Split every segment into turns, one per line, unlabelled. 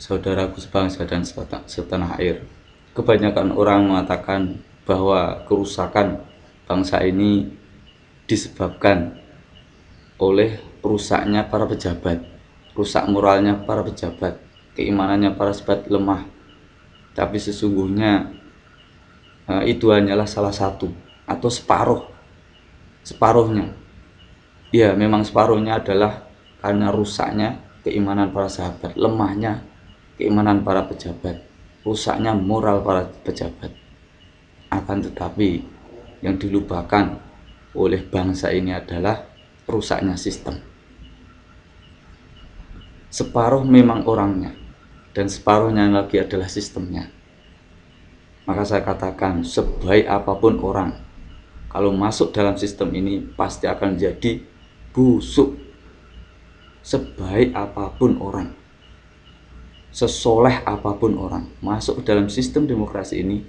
saudaraku sebangsa dan setanah air. Kebanyakan orang mengatakan bahwa kerusakan bangsa ini disebabkan oleh rusaknya para pejabat, rusak moralnya para pejabat, keimanannya para pejabat lemah. Tapi sesungguhnya itu hanyalah salah satu atau separuhnya. Ya, memang separuhnya adalah karena rusaknya keimanan para sahabat, lemahnya keimanan para pejabat, rusaknya moral para pejabat. Akan tetapi yang dilupakan oleh bangsa ini adalah rusaknya sistem. Separuh memang orangnya dan separuhnya lagi adalah sistemnya. Maka saya katakan, sebaik apapun orang, kalau masuk dalam sistem ini pasti akan jadi busuk. Sebaik apapun orang, sesoleh apapun orang, masuk dalam sistem demokrasi ini,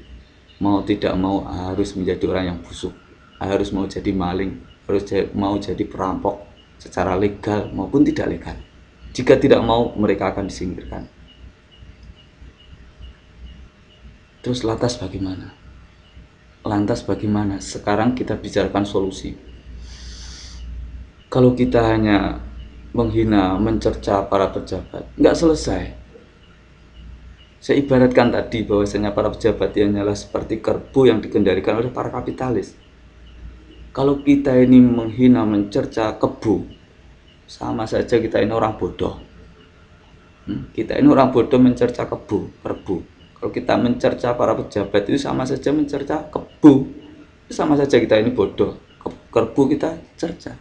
mau tidak mau harus menjadi orang yang busuk, harus mau jadi maling, harus mau jadi perampok secara legal maupun tidak legal. Jika tidak mau, mereka akan disingkirkan. Terus lantas bagaimana? Lantas bagaimana? Sekarang kita bicarakan solusi. Kalau kita hanya menghina, mencerca para pejabat, nggak selesai. Saya ibaratkan tadi bahwasanya para pejabat hanyalah seperti kerbau yang dikendalikan oleh para kapitalis. Kalau kita ini menghina, mencerca kebo, sama saja kita ini orang bodoh. Kita ini orang bodoh mencerca kerbau. Kalau kita mencerca para pejabat itu sama saja mencerca kebo. Sama saja kita ini bodoh. Kerbau kita cerca,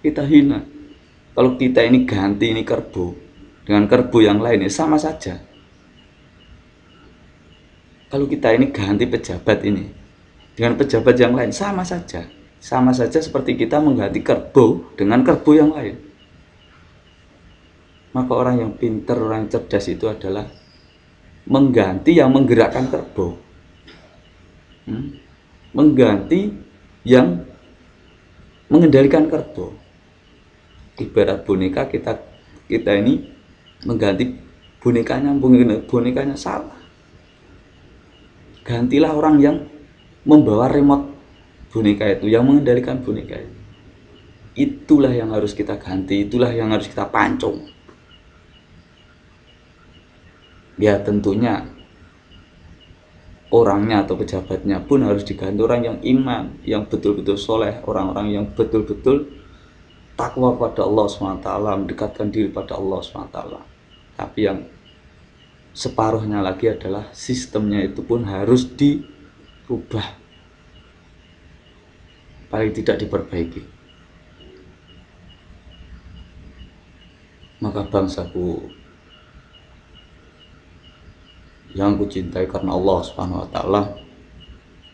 kita hina. Kalau kita ini ganti ini kerbau dengan kerbau yang lain, ya sama saja. Kalau kita ini ganti pejabat ini dengan pejabat yang lain, sama saja. Sama saja seperti kita mengganti kerbau dengan kerbau yang lain. Maka orang yang pintar, orang yang cerdas itu adalah mengganti yang menggerakkan kerbau, mengganti yang mengendalikan kerbau. Ibarat boneka, kita ini mengganti bonekanya salah. Gantilah orang yang membawa remote boneka itu, yang mengendalikan boneka itu. Itulah yang harus kita ganti, itulah yang harus kita pancung. Ya tentunya orangnya atau pejabatnya pun harus diganti orang yang iman, yang betul-betul soleh, orang-orang yang betul-betul takwa pada Allah SWT, mendekatkan diri pada Allah SWT. Tapi yang separuhnya lagi adalah sistemnya itu pun harus dirubah, paling tidak diperbaiki. Maka bangsaku yang kucintai karena Allah Subhanahu wa taala,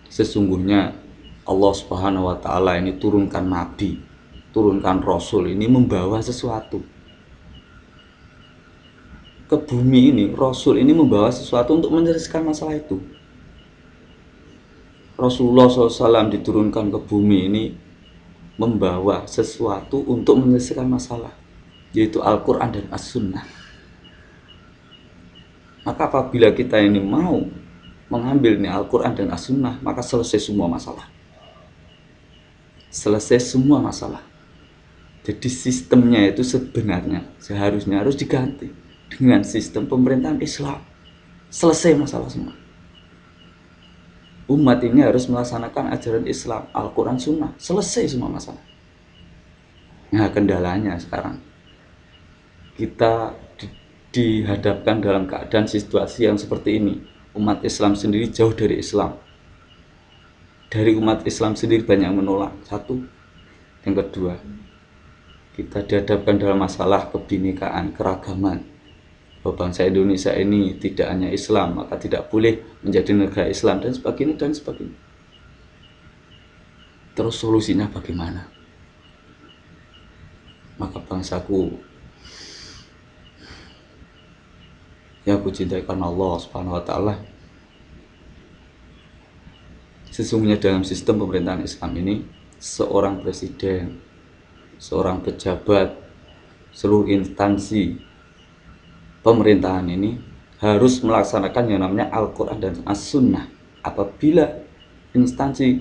sesungguhnya Allah Subhanahu wa taala ini turunkan nabi, turunkan rasul ini membawa sesuatu ke bumi ini. Rasul ini membawa sesuatu untuk menyelesaikan masalah itu. Rasulullah SAW diturunkan ke bumi ini membawa sesuatu untuk menyelesaikan masalah, yaitu Al-Quran dan As-Sunnah. Maka apabila kita ini mau mengambil nih Al-Quran dan As-Sunnah, maka selesai semua masalah. Selesai semua masalah. Jadi sistemnya itu sebenarnya seharusnya harus diganti dengan sistem pemerintahan Islam. Selesai masalah semua. Umat ini harus melaksanakan ajaran Islam, Al-Quran, Sunnah. Selesai semua masalah. Nah, kendalanya sekarang kita dihadapkan dalam keadaan situasi yang seperti ini. Umat Islam sendiri jauh dari Islam. Dari umat Islam sendiri banyak yang menolak. Satu. Yang kedua, kita dihadapkan dalam masalah kebinekaan, keragaman. Bahwa bangsa Indonesia ini tidak hanya Islam, maka tidak boleh menjadi negara Islam, dan sebagainya dan sebagainya. Terus solusinya bagaimana? Maka bangsaku yang aku cintai karena Allah Subhanahu wa taala, sesungguhnya dalam sistem pemerintahan Islam ini, seorang presiden, seorang pejabat, seluruh instansi pemerintahan ini harus melaksanakan yang namanya Al-Quran dan As-Sunnah. Apabila instansi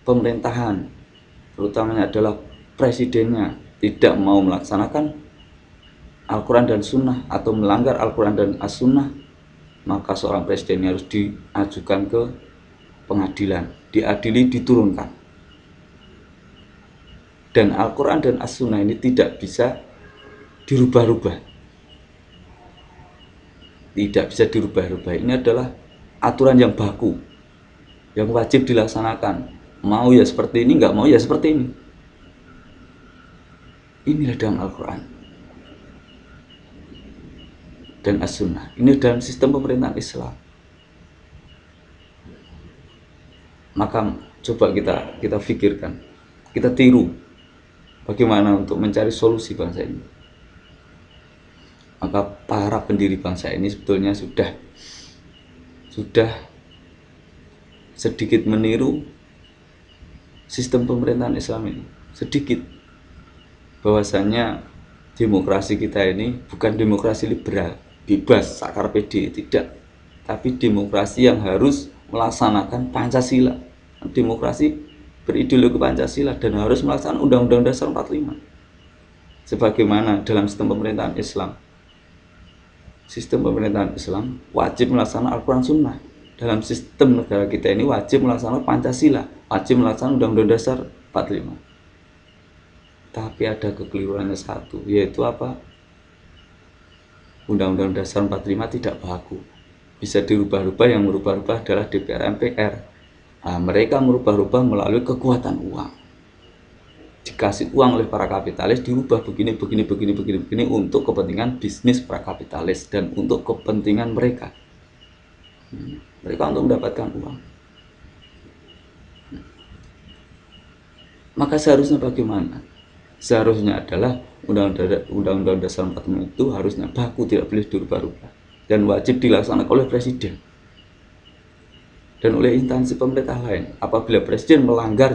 pemerintahan, terutamanya adalah presidennya, tidak mau melaksanakan Al-Quran dan Sunnah atau melanggar Al-Quran dan As-Sunnah, maka seorang presiden harus diajukan ke pengadilan, diadili, diturunkan. Dan Al-Quran dan As-Sunnah ini tidak bisa dirubah-rubah. Tidak bisa dirubah-rubah. Ini adalah aturan yang baku, yang wajib dilaksanakan. Mau ya seperti ini, nggak mau ya seperti ini. Inilah dalam Al-Quran dan As-Sunnah. Ini dalam sistem pemerintahan Islam. Maka coba kita pikirkan, kita tiru bagaimana untuk mencari solusi bangsa ini. Maka para pendiri bangsa ini sebetulnya sudah sedikit meniru sistem pemerintahan Islam ini. Sedikit. Bahwasanya demokrasi kita ini bukan demokrasi liberal, bebas, sakar PD, tidak. Tapi demokrasi yang harus melaksanakan Pancasila. Demokrasi berideologi Pancasila dan harus melaksanakan Undang-Undang Dasar 45. Sebagaimana dalam sistem pemerintahan Islam. Sistem pemerintahan Islam wajib melaksanakan Al-Quran Sunnah. Dalam sistem negara kita ini wajib melaksanakan Pancasila, wajib melaksanakan Undang-Undang Dasar 45. Tapi ada kekeliruannya satu, yaitu apa? Undang-Undang Dasar 45 tidak baku, bisa dirubah-rubah. Yang merubah-rubah adalah DPR MPR. Nah, mereka merubah-rubah melalui kekuatan uang. Dikasih uang oleh para kapitalis, dirubah begini untuk kepentingan bisnis para kapitalis dan untuk kepentingan mereka. Mereka untuk mendapatkan uang. Maka seharusnya bagaimana? Seharusnya adalah Undang-Undang Dasar 45 itu harusnya baku, tidak boleh dirubah-rubah dan wajib dilaksanakan oleh presiden dan oleh instansi pemerintah lain. Apabila presiden melanggar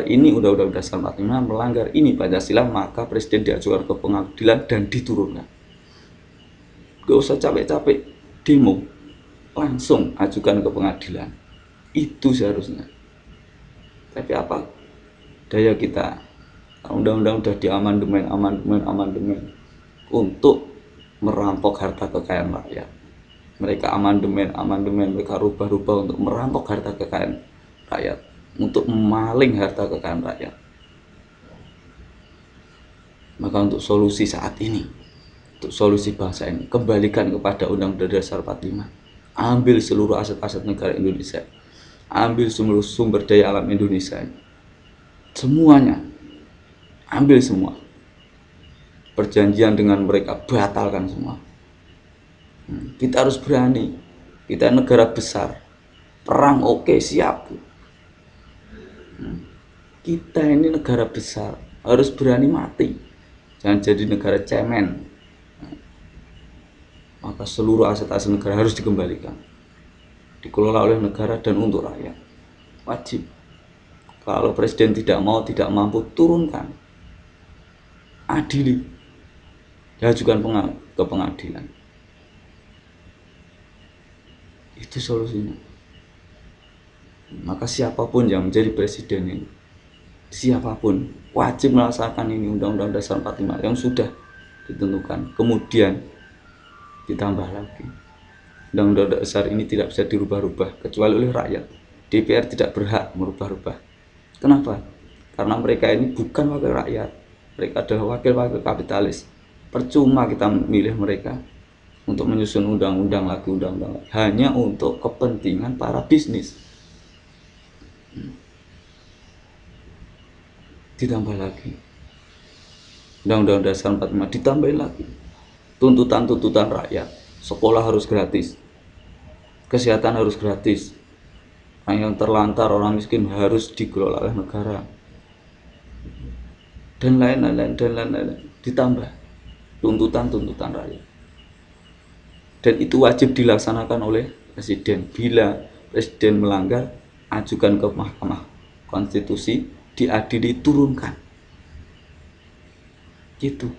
ini Undang-Undang Dasar 45, melanggar ini Pancasila, maka presiden diajukan ke pengadilan dan diturunkan. Gak usah capek-capek demo, langsung ajukan ke pengadilan. Itu seharusnya. Tapi apa daya kita? Undang-undang sudah diamandemen untuk merampok harta kekayaan rakyat. Mereka amandemen, mereka rubah-rubah untuk merampok harta kekayaan rakyat, untuk memaling harta kekayaan rakyat. Maka untuk solusi saat ini, untuk solusi bangsa ini, kembalikan kepada Undang-Undang Dasar 45. Ambil seluruh aset-aset negara Indonesia, ambil seluruh sumber daya alam Indonesia, semuanya, ambil semua. Perjanjian dengan mereka batalkan semua. Kita harus berani. Kita negara besar, perang oke, siap. Kita ini negara besar, harus berani mati. Jangan jadi negara cemen. Maka seluruh aset-aset negara harus dikembalikan, dikelola oleh negara dan untuk rakyat. Wajib. Kalau presiden tidak mau, tidak mampu, turunkan, adili, diajukan ke pengadilan. Itu solusinya. Maka siapapun yang menjadi presiden ini, siapapun wajib melaksanakan ini Undang-Undang Dasar 45 yang sudah ditentukan. Kemudian ditambah lagi, Undang-Undang Dasar ini tidak bisa dirubah-rubah kecuali oleh rakyat. DPR tidak berhak merubah-rubah. Kenapa? Karena mereka ini bukan wakil rakyat, mereka adalah wakil-wakil kapitalis. Percuma kita memilih mereka untuk menyusun undang-undang lagi, hanya untuk kepentingan para bisnis. Ditambah lagi Undang-Undang Dasar 45, ditambahin lagi tuntutan-tuntutan rakyat. Sekolah harus gratis, kesehatan harus gratis, yang terlantar, orang miskin harus dikelola oleh negara, dan lain-lain. Ditambah tuntutan rakyat. Dan itu wajib dilaksanakan oleh presiden. Bila presiden melanggar, ajukan ke Mahkamah Konstitusi, diadili, turunkan. Gitu.